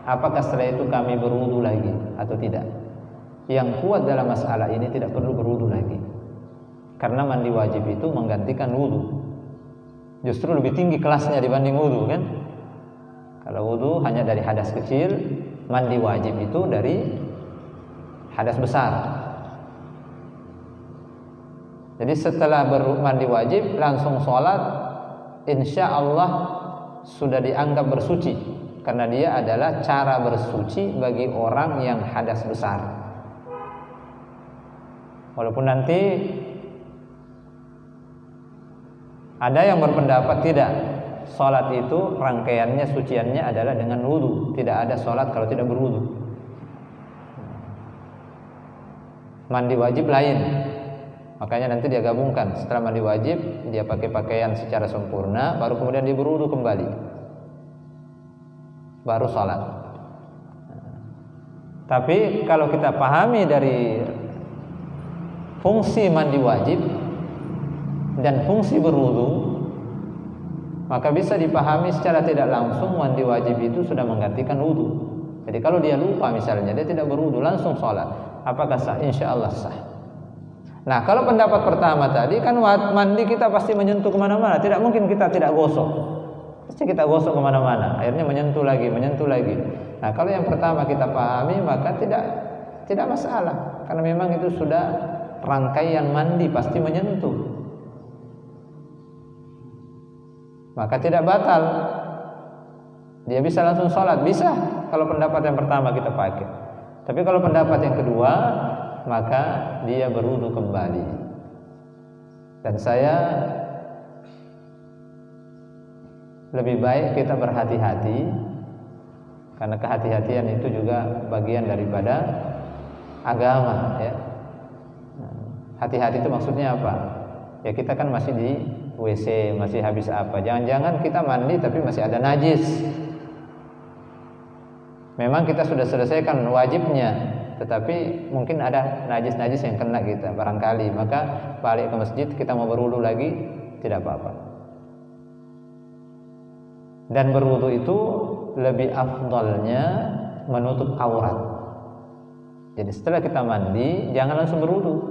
apakah setelah itu kami berwudu lagi atau tidak? Yang kuat dalam masalah ini tidak perlu berwudu lagi, karena mandi wajib itu menggantikan wudu. Justru lebih tinggi kelasnya dibanding wudu, kan? Kalau wudu hanya dari hadas kecil, mandi wajib itu dari hadas besar. Jadi setelah mandi wajib langsung sholat, insya Allah sudah dianggap bersuci, karena dia adalah cara bersuci bagi orang yang hadas besar. Walaupun nanti ada yang berpendapat tidak, sholat itu rangkaiannya, suciannya adalah dengan wudu. Tidak ada sholat kalau tidak berwudu. Mandi wajib lain, makanya nanti dia gabungkan. Setelah mandi wajib, dia pakai pakaian secara sempurna, baru kemudian dia berwudu kembali, baru sholat. Tapi kalau kita pahami dari fungsi mandi wajib dan fungsi berwudu, maka bisa dipahami secara tidak langsung mandi wajib itu sudah menggantikan wudu. Jadi kalau dia lupa misalnya, dia tidak berwudu langsung sholat, apakah sah? Insya Allah sah. Nah, kalau pendapat pertama tadi kan mandi kita pasti menyentuh kemana-mana, tidak mungkin kita tidak gosok, pasti kita gosok kemana-mana, akhirnya menyentuh lagi, menyentuh lagi. Nah, kalau yang pertama kita pahami, maka tidak masalah, karena memang itu sudah rangkaian mandi, pasti menyentuh, maka tidak batal. Dia bisa langsung sholat, bisa kalau pendapat yang pertama kita pakai. Tapi kalau pendapat yang kedua, maka dia berwudu kembali. Dan saya lebih baik kita berhati-hati, karena kehati-hatian itu juga bagian daripada agama, ya. Hati-hati itu maksudnya apa? Ya, kita kan masih di WC, masih habis apa, jangan-jangan kita mandi tapi masih ada najis. Memang kita sudah selesaikan wajibnya, tetapi mungkin ada najis-najis yang kena kita barangkali, maka balik ke masjid kita mau berwudu lagi, tidak apa-apa. Dan berwudu itu lebih afdalnya menutup aurat. Jadi setelah kita mandi jangan langsung berwudu.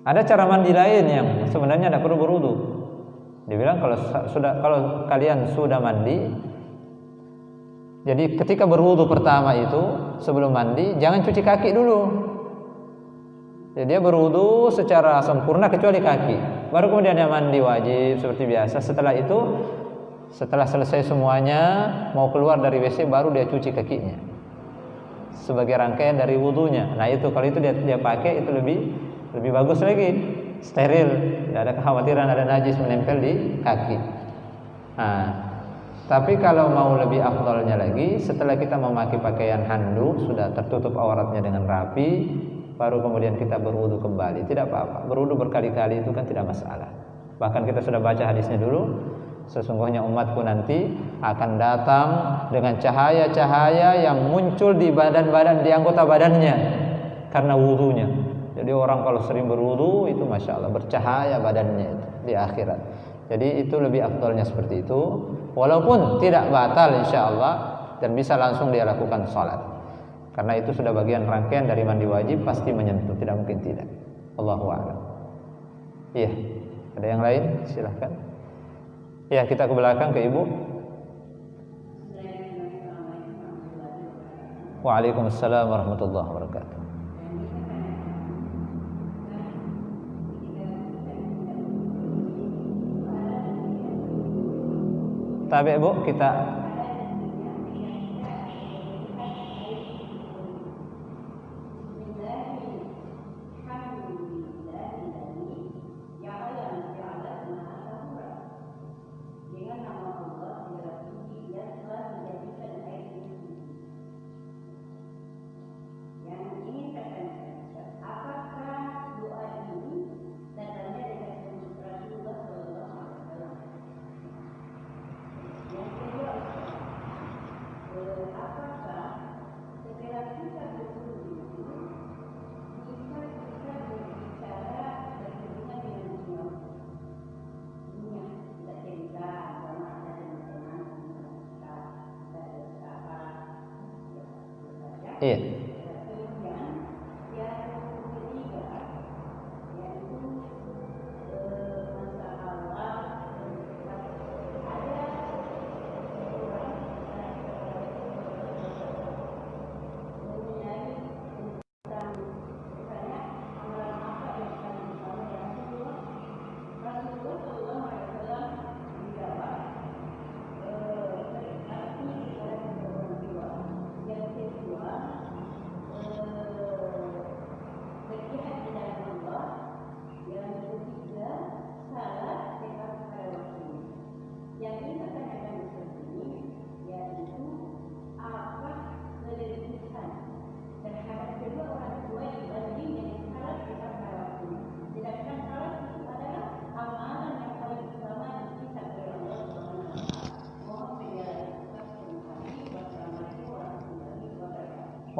Ada cara mandi lain yang sebenarnya tidak perlu berwudu. Dibilang kalau kalian sudah mandi, jadi ketika berwudu pertama itu sebelum mandi jangan cuci kaki dulu. Jadi dia berwudu secara sempurna kecuali kaki, baru kemudian dia mandi wajib seperti biasa. Setelah itu, setelah selesai semuanya mau keluar dari WC baru dia cuci kakinya sebagai rangkaian dari wudunya. Nah itu kalau itu dia pakai itu lebih bagus lagi, steril, tidak ada kekhawatiran ada najis menempel di kaki. Nah, tapi kalau mau lebih afdalnya lagi, setelah kita memakai pakaian handuk, sudah tertutup auratnya dengan rapi, baru kemudian kita berwudu kembali. Tidak apa-apa, berwudu berkali-kali itu kan tidak masalah. Bahkan kita sudah baca hadisnya dulu, sesungguhnya umatku nanti akan datang dengan cahaya-cahaya yang muncul di badan-badan, di anggota badannya karena wudunya. Jadi orang kalau sering berwudu itu masya Allah bercahaya badannya itu di akhirat. Jadi itu lebih afdalnya seperti itu, walaupun tidak batal insya Allah, dan bisa langsung dia lakukan sholat, karena itu sudah bagian rangkaian dari mandi wajib, pasti menyentuh, tidak mungkin tidak. Allahu a'lam. Iya, ada yang lain? Silahkan. Ya, kita ke belakang ke ibu. Waalaikumsalam warahmatullahi wabarakatuh. Tapi Bu, kita Iya.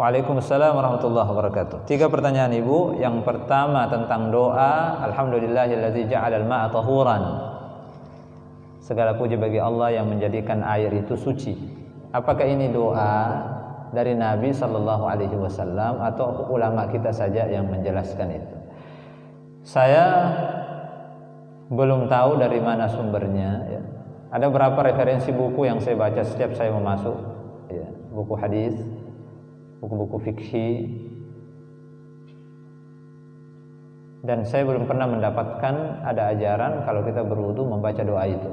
Waalaikumsalam warahmatullahi wabarakatuh. 3 pertanyaan Ibu. Yang pertama tentang doa, alhamdulillahilladzi ja'alal ma'a tahuran. Segala puji bagi Allah yang menjadikan air itu suci. Apakah ini doa dari Nabi sallallahu alaihi wasallam atau ulama kita saja yang menjelaskan itu? Saya belum tahu dari mana sumbernya ya. Ada beberapa referensi buku yang saya baca setiap saya mau masuk ya, buku hadis, buku-buku fikih, dan saya belum pernah mendapatkan ada ajaran kalau kita berwudu membaca doa itu.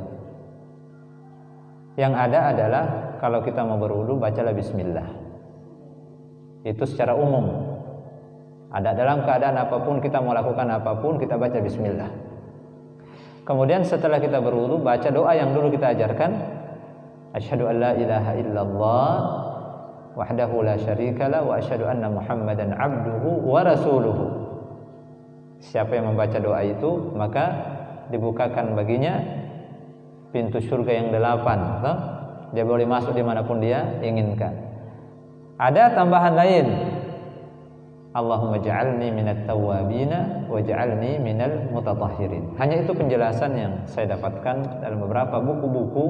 Yang ada adalah kalau kita mau berwudu bacalah bismillah. Itu secara umum. Ada dalam keadaan apapun kita mau lakukan apapun kita baca bismillah. Kemudian setelah kita berwudu baca doa yang dulu kita ajarkan, asyhadu an la ilaha illallah wahdahu la syarikalah wa asyhadu anna Muhammadan abduhu wa rasuluhu. Siapa yang membaca doa itu maka dibukakan baginya pintu surga yang 8. Dia boleh masuk dimanapun dia inginkan. Ada tambahan lain, Allahumma ja'alni minat tawwabina wa ja'alni minal mutatahhirin. Hanya itu penjelasan yang saya dapatkan dalam beberapa buku-buku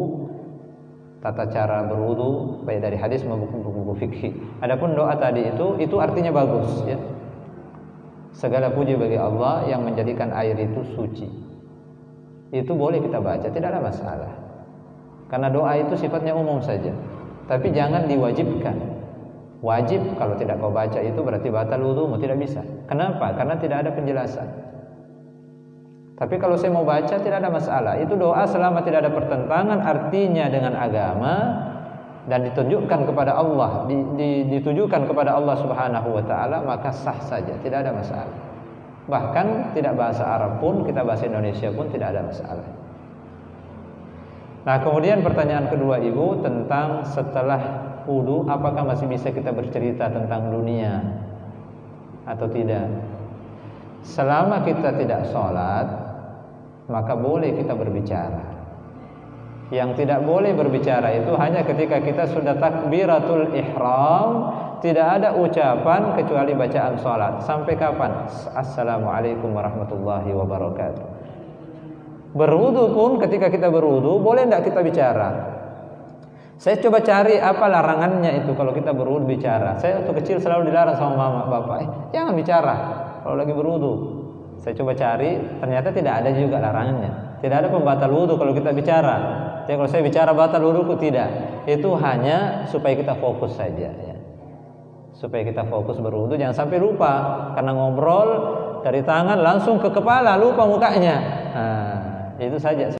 tata cara berwudu baik dari hadis maupun buku-buku fikih. Adapun doa tadi itu artinya bagus ya. Segala puji bagi Allah yang menjadikan air itu suci. Itu boleh kita baca, tidak ada masalah. Karena doa itu sifatnya umum saja. Tapi jangan diwajibkan. Wajib kalau tidak kau baca itu berarti batal wudumu, tidak bisa. Kenapa? Karena tidak ada penjelasan. Tapi kalau saya mau baca tidak ada masalah. Itu doa selama tidak ada pertentangan artinya dengan agama dan ditunjukkan kepada Allah, ditujukan kepada Allah Subhanahu wa taala, maka sah saja, tidak ada masalah. Bahkan tidak bahasa Arab pun, kita bahasa Indonesia pun tidak ada masalah. Nah, kemudian pertanyaan kedua Ibu tentang setelah wudu apakah masih bisa kita bercerita tentang dunia atau tidak? Selama kita tidak sholat maka boleh kita berbicara. Yang tidak boleh berbicara itu hanya ketika kita sudah takbiratul ihram, tidak ada ucapan kecuali bacaan sholat. Sampai kapan? Assalamualaikum warahmatullahi wabarakatuh. Berwudu pun ketika kita berwudu boleh tidak kita bicara? Saya coba cari apa larangannya itu kalau kita berwudu bicara. Saya waktu kecil selalu dilarang sama mama, bapak, jangan bicara kalau lagi berwudu. Saya coba cari, ternyata tidak ada juga larangannya. Tidak ada pembatal wudu kalau kita bicara. Jadi kalau saya bicara batal wuduku, tidak. Itu hanya supaya kita fokus saja ya. Supaya kita fokus berwudu, jangan sampai lupa karena ngobrol dari tangan langsung ke kepala, lupa mukanya. Nah, itu saja.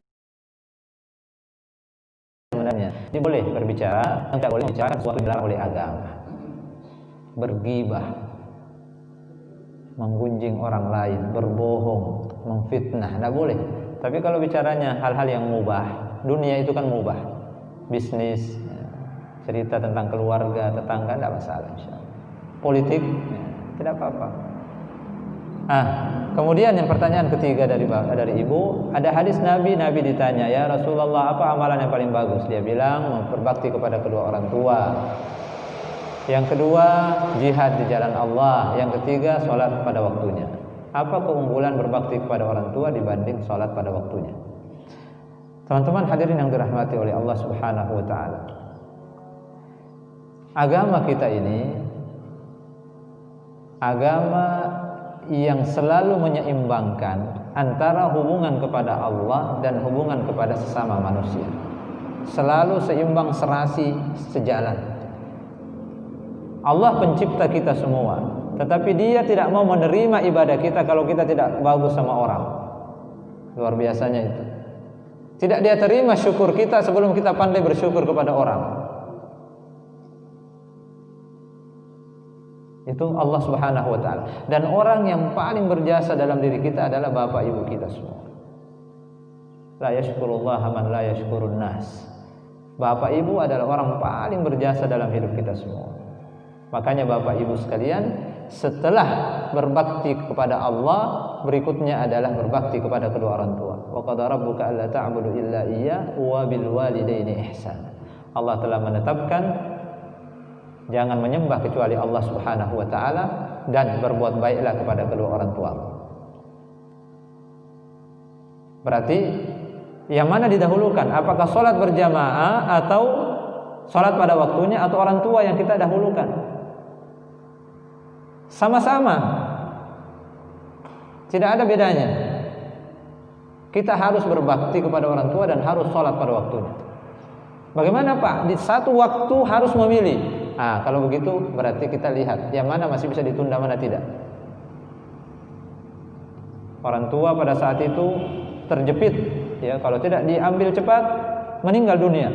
Sebenarnya ini boleh berbicara, tidak boleh bicara sesuatu dilarang oleh agama. Bergibah, menggunjing orang lain, berbohong, memfitnah, tidak boleh. Tapi kalau bicaranya hal-hal yang mubah, dunia itu kan mubah, bisnis, cerita tentang keluarga, tetangga, tidak masalah, insyaallah. Politik, tidak apa-apa. Kemudian yang pertanyaan ketiga dari Ibu, ada hadis Nabi ditanya, ya Rasulullah, apa amalan yang paling bagus? Dia bilang berbakti kepada kedua orang tua. Yang kedua, jihad di jalan Allah. Yang ketiga, sholat pada waktunya. Apa keunggulan berbakti kepada orang tua dibanding sholat pada waktunya? Teman-teman hadirin yang dirahmati oleh Allah Subhanahu wa ta'ala, agama kita ini agama yang selalu menyeimbangkan antara hubungan kepada Allah dan hubungan kepada sesama manusia. Selalu seimbang, serasi, sejalan. Allah pencipta kita semua, tetapi Dia tidak mau menerima ibadah kita kalau kita tidak bagus sama orang. Luar biasanya itu. Tidak Dia terima syukur kita sebelum kita pandai bersyukur kepada orang. Itu Allah Subhanahu wa taala. Dan orang yang paling berjasa dalam diri kita adalah bapak ibu kita semua. La yashkurullaha man la yashkurun nas. Bapak ibu adalah orang paling berjasa dalam hidup kita semua. Makanya bapak ibu sekalian, setelah berbakti kepada Allah, berikutnya adalah berbakti kepada kedua orang tua. Wa qad rabbuka alla ta'budu illa iyyahu wa bil walidaini ihsana. Allah telah menetapkan jangan menyembah kecuali Allah Subhanahu wa taala dan berbuat baiklah kepada kedua orang tua. Berarti yang mana didahulukan? Apakah sholat berjamaah atau sholat pada waktunya atau orang tua yang kita dahulukan? Sama-sama. Tidak ada bedanya. Kita harus berbakti kepada orang tua dan harus sholat pada waktunya. Bagaimana Pak? Di satu waktu harus memilih. Kalau begitu berarti kita lihat yang mana masih bisa ditunda, mana tidak. Orang tua pada saat itu terjepit, ya, kalau tidak diambil cepat meninggal dunia.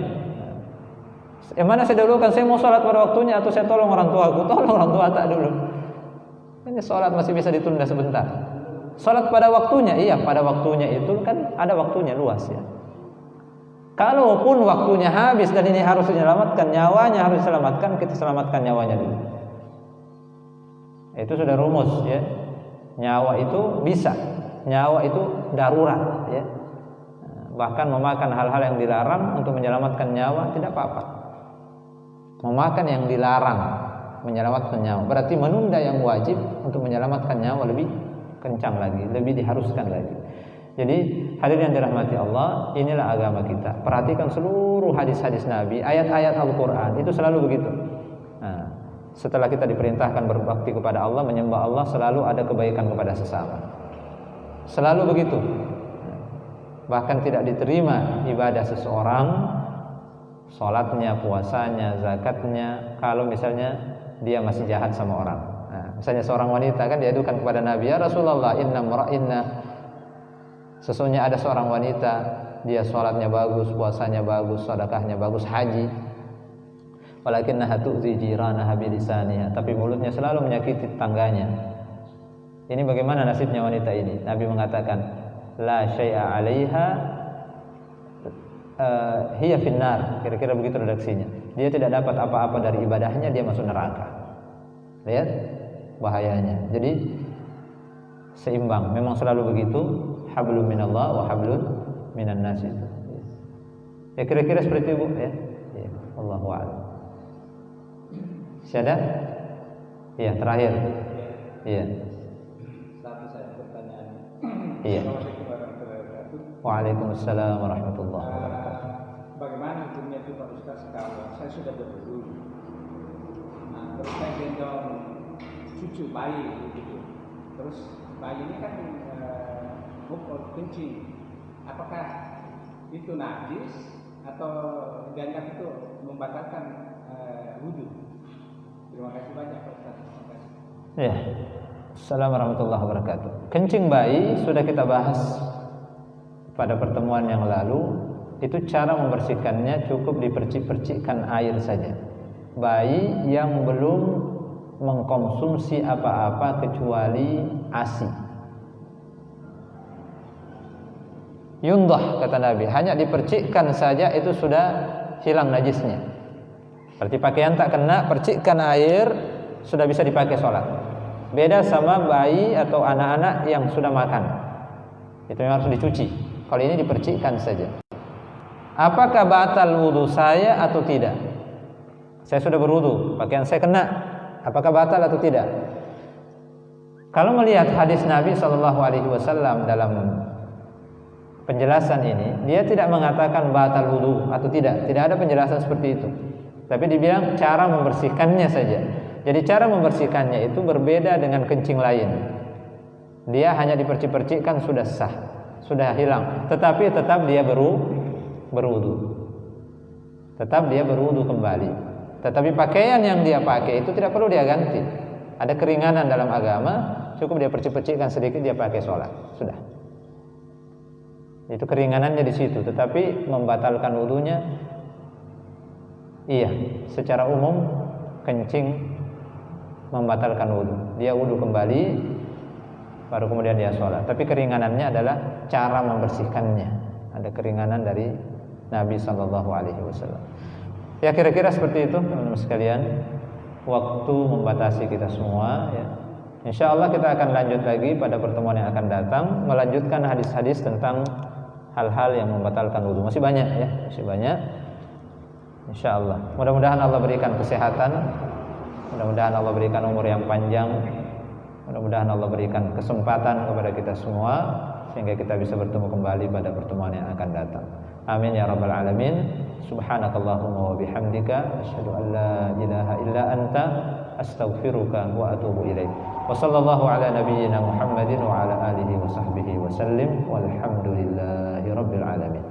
Yang mana saya dahulukan? Saya mau sholat pada waktunya atau saya tolong orang tua aku? Tolong orang tua tak dulu. Ini sholat masih bisa ditunda sebentar. Sholat pada waktunya, iya, pada waktunya itu kan ada waktunya luas, ya. Kalaupun waktunya habis dan ini harus diselamatkan, nyawanya harus diselamatkan, kita selamatkan nyawanya dulu. Itu sudah rumus, ya. Nyawa itu bisa, nyawa itu darurat, ya. Bahkan memakan hal-hal yang dilarang untuk menyelamatkan nyawa tidak apa-apa. Memakan yang dilarang menyelamatkan nyawa, berarti menunda yang wajib untuk menyelamatkan nyawa lebih kencang lagi, lebih diharuskan lagi. Jadi hadirin yang dirahmati Allah, inilah agama kita. Perhatikan seluruh hadis-hadis Nabi, ayat-ayat Al-Quran, itu selalu begitu. Setelah kita diperintahkan berbakti kepada Allah, menyembah Allah, selalu ada kebaikan kepada sesama. Selalu begitu. Bahkan tidak diterima ibadah seseorang, sholatnya, puasanya, zakatnya, kalau misalnya dia masih jahat sama orang. Misalnya seorang wanita kan diadukan kepada Nabi, ya Rasulullah, sesungguhnya ada seorang wanita, dia sholatnya bagus, puasanya bagus, sedekahnya bagus, haji. Walakinnaha tu'zi jiranaha bilisaniha, tapi mulutnya selalu menyakiti tetangganya. Ini bagaimana nasibnya wanita ini? Nabi mengatakan, la syai'a 'alaiha hiya finnar. Kira-kira begitu redaksinya. Dia tidak dapat apa-apa dari ibadahnya, dia masuk neraka. Lihat bahayanya. Jadi seimbang, memang selalu begitu. Hablum minallah wa hablun minan nas itu. Ya kira-kira seperti itu, ya. Ya, Allahu a'lam. Syada? Iya, terakhir. Iya. Satu saja pertanyaan. Iya. Waalaikumsalam warahmatullahi wabarakatuh. Bagaimana hukumnya itu Pak Ustaz kalau saya sudah berwudu? Terus saya gendong cucu bayi begitu. Terus bayi ini kan kencing, apakah itu najis atau dianggap itu membatalkan wudu? Terima kasih banyak Pak Ustaz. Ya. Assalamualaikum warahmatullahi wabarakatuh. Kencing bayi sudah kita bahas pada pertemuan yang lalu. Itu cara membersihkannya cukup dipercik-percikkan air saja. Bayi yang belum mengkonsumsi apa-apa kecuali ASI. Yundah kata Nabi, hanya dipercikkan saja itu sudah hilang najisnya. Berarti pakaian tak kena, percikkan air sudah bisa dipakai sholat. Beda sama bayi atau anak-anak yang sudah makan, itu yang harus dicuci. Kalau ini dipercikkan saja. Apakah batal wudhu saya atau tidak? Saya sudah berwudhu, pakaian saya kena, apakah batal atau tidak? Kalau melihat hadis Nabi SAW dalam penjelasan ini, dia tidak mengatakan batal wudu atau tidak ada penjelasan seperti itu. Tapi dibilang cara membersihkannya saja. Jadi cara membersihkannya itu berbeda dengan kencing lain. Dia hanya dipercik-percikkan sudah sah, sudah hilang. Tetapi tetap dia berwudu. Tetap dia berwudu kembali. Tetapi pakaian yang dia pakai itu tidak perlu dia ganti. Ada keringanan dalam agama, cukup dia percik-percikkan sedikit dia pakai sholat, sudah. Itu keringanannya di situ. Tetapi membatalkan wudunya, iya, secara umum kencing membatalkan wudu. Dia wudu kembali, baru kemudian dia sholat. Tapi keringanannya adalah cara membersihkannya. Ada keringanan dari Nabi SAW. Ya kira-kira seperti itu teman-teman sekalian. Waktu membatasi kita semua. Ya. Insya Allah kita akan lanjut lagi pada pertemuan yang akan datang, melanjutkan hadis-hadis tentang hal-hal yang membatalkan wudu. Masih banyak ya, masih banyak. Insya Allah. Mudah-mudahan Allah berikan kesehatan. Mudah-mudahan Allah berikan umur yang panjang. Mudah-mudahan Allah berikan kesempatan kepada kita semua sehingga kita bisa bertemu kembali pada pertemuan yang akan datang. Amin ya rabbal alamin. Subhanakallahumma wa bihamdika asyhadu an la ilaha illa anta astaghfiruka wa atubu ilaik. Wa sallallahu ala nabiyyina Muhammadin wa ala alihi wa sahbihi wa sallim walhamdulillahi rabbil alamin.